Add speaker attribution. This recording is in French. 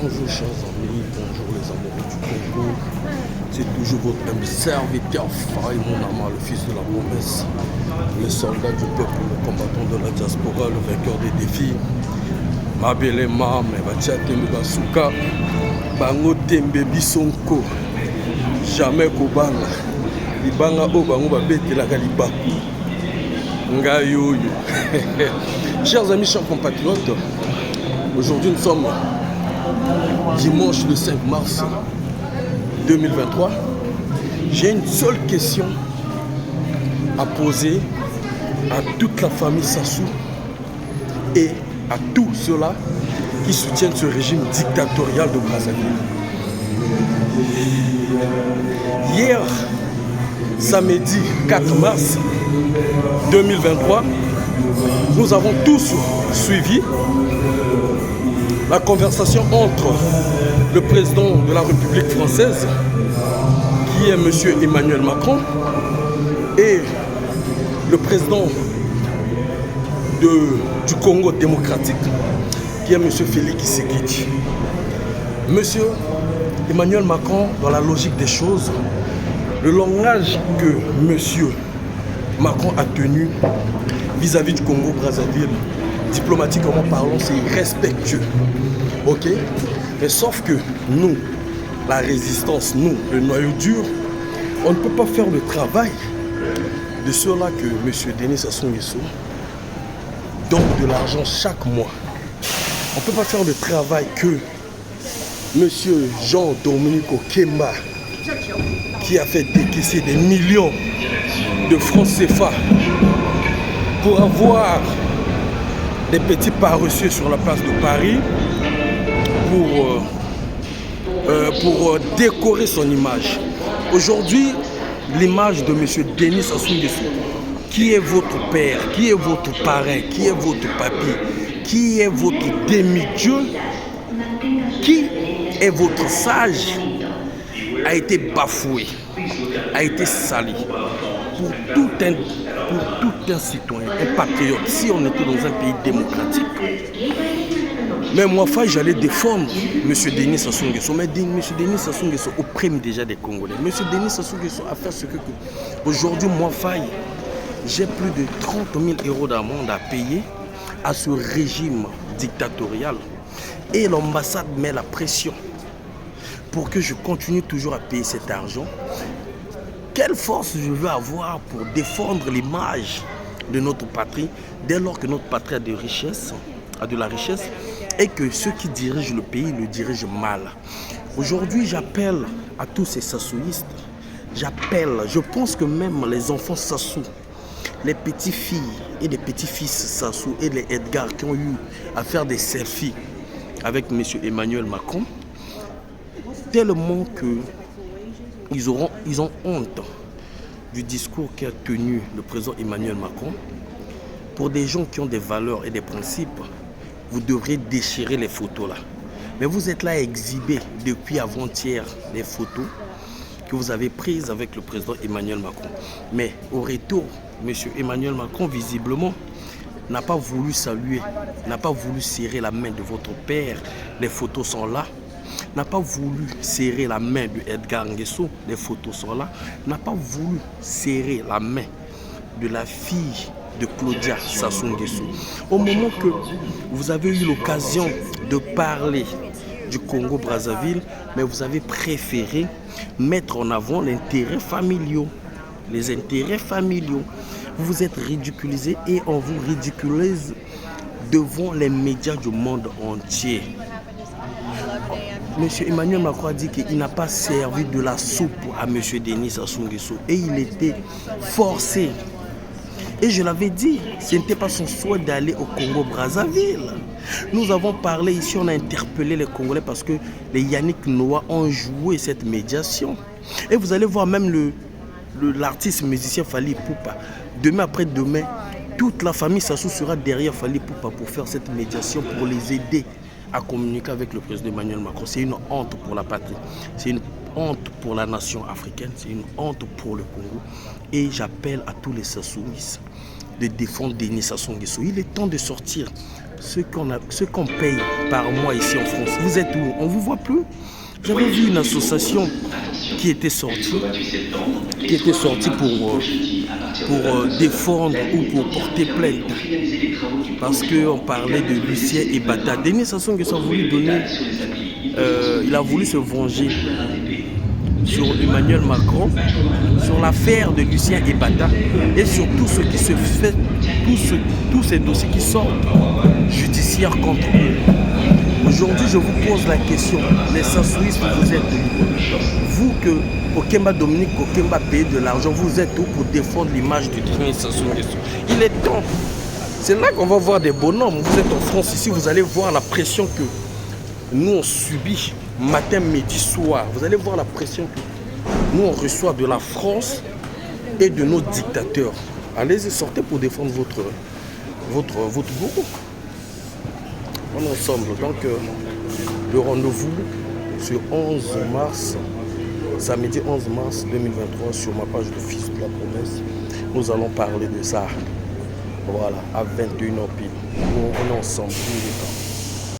Speaker 1: Bonjour chers amis, bonjour les amoureux du Congo. C'est toujours votre même serviteur Faye Monama, le fils de la promesse, le soldat du peuple, le combattant de la diaspora, le vainqueur des défis. Mabele Mame, Batiatembe Basuka, Bango Tembe Bisonko, jamais Kobanga, Libanga O Bango Babete la Galibaku, Ngayoyo. Chers amis, chers compatriotes, aujourd'hui nous sommes dimanche le 5 mars 2023. J'ai une seule question à poser à toute la famille Sassou et à tous ceux-là qui soutiennent ce régime dictatorial de Brazzaville. Hier, samedi 4 mars 2023, nous avons tous suivi la conversation entre le président de la République française, qui est M. Emmanuel Macron, et le président du Congo démocratique, qui est M. Félix Tshisekedi. M. Emmanuel Macron, dans la logique des choses, le langage que M. Macron a tenu vis-à-vis du Congo-Brazzaville, diplomatiquement parlant, c'est respectueux. Ok? Mais sauf que nous, la résistance, nous, le noyau dur, on ne peut pas faire le travail de ceux-là que M. Denis Sassou Nguesso donne de l'argent chaque mois. On ne peut pas faire le travail que M. Jean-Dominique Okemba, qui a fait décaisser des millions de francs CFA pour avoir des petits paresseux sur la place de Paris pour décorer son image. Aujourd'hui, l'image de M. Denis Sassou Nguesso, qui est votre père, qui est votre parrain, qui est votre papy, qui est votre demi-dieu, qui est votre sage, a été bafoué, a été sali. Pour tout un citoyen, un patriote, si on était dans un pays démocratique. Mais moi, j'allais défendre M. Denis Sassou Nguesso. Mais M. Denis Sassou Nguesso opprime déjà des Congolais. M. Denis Sassou Nguesso a fait ce que... Aujourd'hui, moi, j'ai plus de 30 000 € d'amende à payer à ce régime dictatorial. Et l'ambassade met la pression pour que je continue toujours à payer cet argent. Quelle force je veux avoir pour défendre l'image de notre patrie dès lors que notre patrie a de la richesse et que ceux qui dirigent le pays le dirigent mal. Aujourd'hui, j'appelle à tous ces sassouistes, je pense que même les enfants Sassou, les petites filles et les petits-fils Sassou et les Edgar qui ont eu à faire des selfies avec M. Emmanuel Macron, tellement que ils ont honte du discours qu'a tenu le président Emmanuel Macron. Pour des gens qui ont des valeurs et des principes, vous devrez déchirer les photos là. Mais vous êtes là à exhiber depuis avant-hier les photos que vous avez prises avec le président Emmanuel Macron. Mais au retour, M. Emmanuel Macron, visiblement, n'a pas voulu saluer, n'a pas voulu serrer la main de votre père. Les photos sont là. N'a pas voulu serrer la main de Edgar Nguesso, les photos sont là, n'a pas voulu serrer la main de la fille de Claudia Sassou Nguesso. Au moment que vous avez eu l'occasion de parler du Congo-Brazzaville, mais vous avez préféré mettre en avant l'intérêt familial. Les intérêts familiaux. Vous vous êtes ridiculisé et on vous ridiculise devant les médias du monde entier. M. Emmanuel Macron a dit qu'il n'a pas servi de la soupe à M. Denis Sassou Nguesso et il était forcé. Et je l'avais dit, ce n'était pas son souhait d'aller au Congo-Brazzaville. Nous avons parlé ici, on a interpellé les Congolais parce que les Yannick Noah ont joué cette médiation. Et vous allez voir même l'artiste musicien Fally Ipupa. Demain après-demain, toute la famille Sassou sera derrière Fally Ipupa pour faire cette médiation, pour les aider à communiquer avec le président Emmanuel Macron. C'est une honte pour la patrie, c'est une honte pour la nation africaine, c'est une honte pour le Congo. Et j'appelle à tous les Sassouistes de défendre Denis Sassou Nguesso. Il est temps de sortir ce qu'on paye par mois ici en France. Vous êtes où? On ne vous voit plus. J'avais vu une association qui était sortie pour défendre ou pour porter plainte. Parce qu'on parlait de Lucien Ebata. Denis Sassou Nguesso a voulu donner, il a voulu se venger sur Emmanuel Macron, sur l'affaire de Lucien Ebata et sur tout ce qui se fait, tous ces dossiers qui sortent judiciaires contre eux. Aujourd'hui, je vous pose la question, les Sassouistes, vous êtes où? Vous que Kokemba Dominique Kokemba paye de l'argent, vous êtes où pour défendre l'image du Denis Sassou Nguesso? Il est temps. C'est là qu'on va voir des bonhommes. Vous êtes en France ici, vous allez voir la pression que nous on subit matin, midi, soir. Vous allez voir la pression que nous on reçoit de la France et de nos dictateurs. Allez-y, sortez pour défendre votre gourou. On est ensemble. Donc le rendez-vous sur 11 mars, samedi 11 mars 2023 sur ma page de Fils de la Promesse. Nous allons parler de ça. Voilà, à 21h pile. On est ensemble.